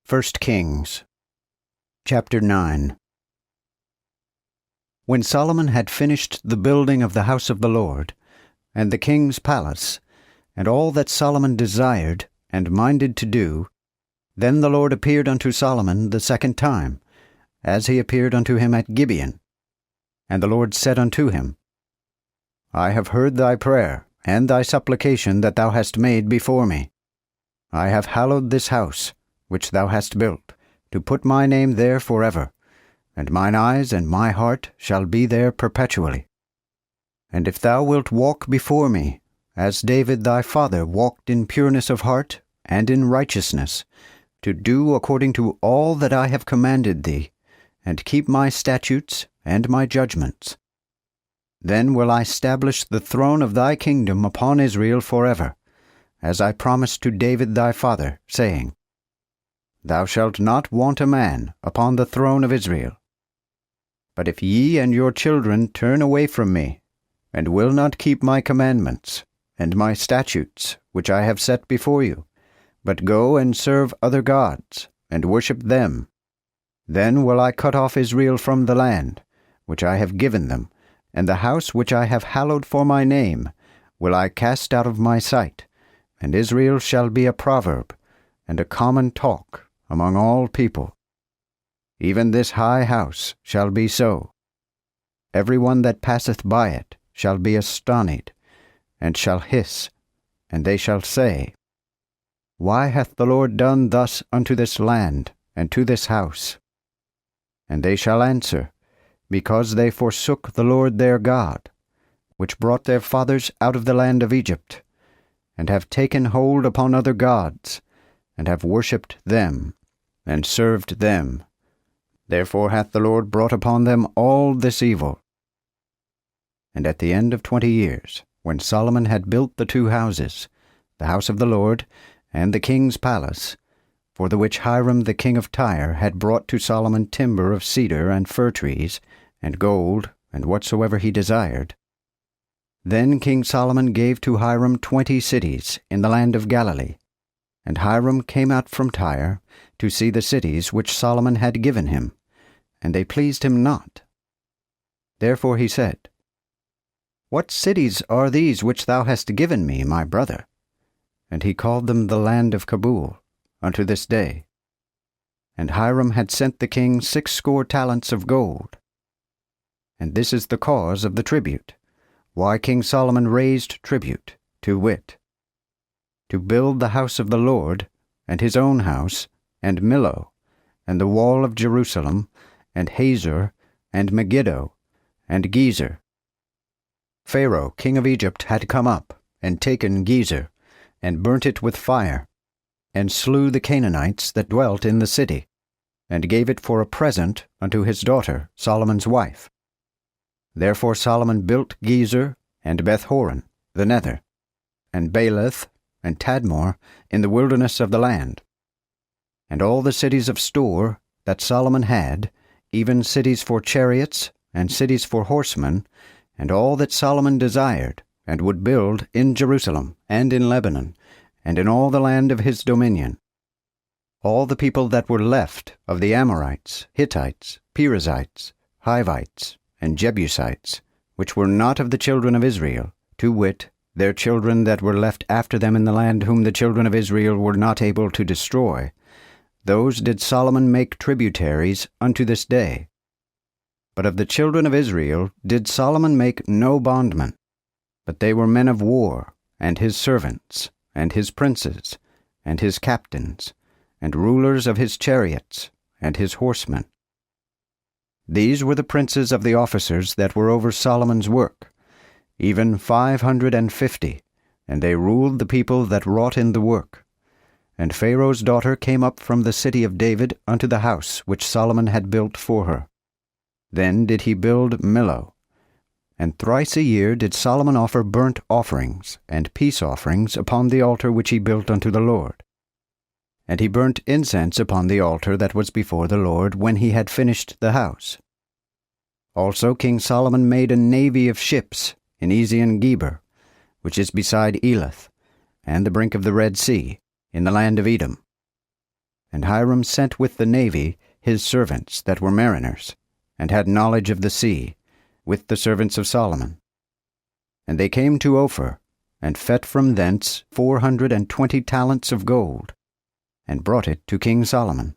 1 Kings, chapter 9. When Solomon had finished the building of the house of the Lord, and the king's palace, and all that Solomon desired and minded to do, then the Lord appeared unto Solomon the second time, as he appeared unto him at Gibeon. And the Lord said unto him, I have heard thy prayer, and thy supplication that thou hast made before me. I have hallowed this house, which thou hast built, to put my name there forever, and mine eyes and my heart shall be there perpetually. And if thou wilt walk before me, as David thy father walked in pureness of heart and in righteousness, to do according to all that I have commanded thee, and keep my statutes and my judgments, then will I establish the throne of thy kingdom upon Israel forever, as I promised to David thy father, saying, Thou shalt not want a man upon the throne of Israel. But if ye and your children turn away from me, and will not keep my commandments, and my statutes, which I have set before you, but go and serve other gods, and worship them, then will I cut off Israel from the land, which I have given them, and the house which I have hallowed for my name will I cast out of my sight, and Israel shall be a proverb, and a common talk among all people. Even this high house shall be so. Every one that passeth by it shall be astonied, and shall hiss, and they shall say, Why hath the Lord done thus unto this land, and to this house? And they shall answer, Because they forsook the Lord their God, which brought their fathers out of the land of Egypt, and have taken hold upon other gods, and have worshipped them, and served them. Therefore hath the Lord brought upon them all this evil. And at the end of 20 years, when Solomon had built the 2 houses, the house of the Lord, and the king's palace, for the which Hiram the king of Tyre had brought to Solomon timber of cedar and fir trees, and gold, and whatsoever he desired, then King Solomon gave to Hiram 20 cities in the land of Galilee. And Hiram came out from Tyre to see the cities which Solomon had given him, and they pleased him not. Therefore he said, What cities are these which thou hast given me, my brother? And he called them the land of Kabul, unto this day. And Hiram had sent the king 60 talents of gold. And this is the cause of the tribute, why King Solomon raised tribute, to wit, to build the house of the Lord, and his own house, and Millo, and the wall of Jerusalem, and Hazor, and Megiddo, and Gezer. Pharaoh king of Egypt had come up, and taken Gezer, and burnt it with fire, and slew the Canaanites that dwelt in the city, and gave it for a present unto his daughter, Solomon's wife. Therefore Solomon built Gezer, and Beth-horon, the nether, and Baalath, and Tadmor, in the wilderness of the land. And all the cities of store that Solomon had, even cities for chariots, and cities for horsemen, and all that Solomon desired, and would build in Jerusalem, and in Lebanon, and in all the land of his dominion. All the people that were left of the Amorites, Hittites, Perizzites, Hivites, and Jebusites, which were not of the children of Israel, to wit, their children that were left after them in the land whom the children of Israel were not able to destroy, those did Solomon make tributaries unto this day. But of the children of Israel did Solomon make no bondmen, but they were men of war, and his servants, and his princes, and his captains, and rulers of his chariots, and his horsemen. These were the princes of the officers that were over Solomon's work, even 550, and they ruled the people that wrought in the work. And Pharaoh's daughter came up from the city of David unto the house which Solomon had built for her. Then did he build Millo. And thrice a year did Solomon offer burnt offerings and peace offerings upon the altar which he built unto the Lord. And he burnt incense upon the altar that was before the Lord when he had finished the house. Also King Solomon made a navy of ships in Ezion-Geber, which is beside Elath, and the brink of the Red Sea, in the land of Edom. And Hiram sent with the navy his servants that were mariners, and had knowledge of the sea, with the servants of Solomon. And they came to Ophir, and fet from thence 420 talents of gold, and brought it to King Solomon.